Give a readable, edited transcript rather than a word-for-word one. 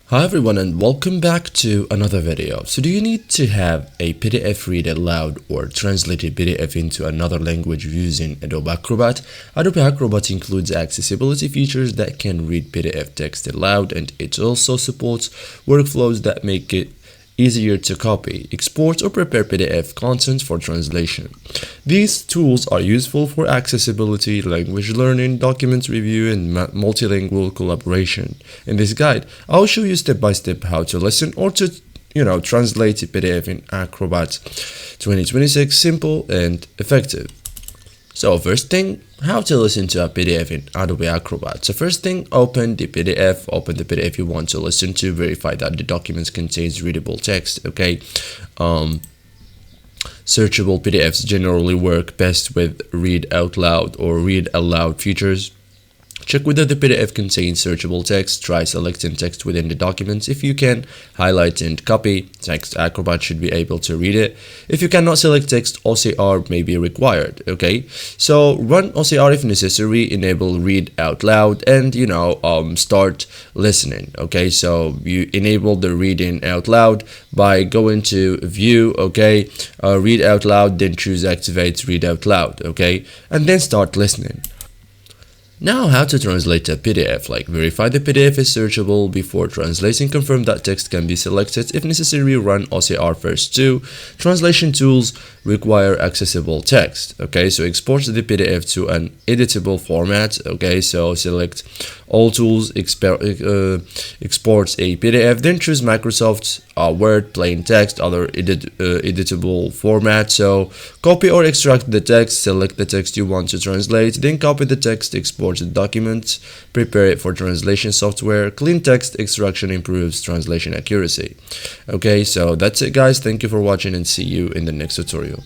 Hi everyone and welcome back to another video. So do you need to have a PDF read aloud or translate a PDF into another language using Adobe Acrobat? Adobe Acrobat includes accessibility features that can read PDF text aloud, and it also supports workflows that make it easier to copy, export, or prepare PDF content for translation. These tools are useful for accessibility, language learning, document review, and multilingual collaboration. In this guide, I'll show you step by step how to listen or to translate a PDF in Acrobat 2026, simple and effective. So first thing, how to listen to a PDF in Adobe Acrobat. So first thing, open the PDF you want to listen to, verify that the document contains readable text, okay? Searchable PDFs generally work best with read out loud or read aloud features. Check whether the PDF contains searchable text. Try selecting text within the document. If you can, highlight and copy text. Acrobat should be able to read it. If you cannot select text, OCR may be required. Okay, so run OCR if necessary. Enable read out loud and start listening. Okay, so you enable the reading out loud by going to view. Okay, read out loud, then choose activate read out loud. Okay, and then start listening. Now, how to translate a PDF, verify the PDF is searchable before translating, confirm that text can be selected. If necessary, run OCR first too. Translation tools require accessible text. Okay, so export the PDF to an editable format. Okay, so select all tools, export a PDF, then choose Microsoft Word, plain text, other editable format. So copy or extract the text, select the text you want to translate, then copy the text, export the document, prepare it for translation software. Clean text extraction improves translation accuracy. Okay, so that's it guys. Thank you for watching and see you in the next tutorial.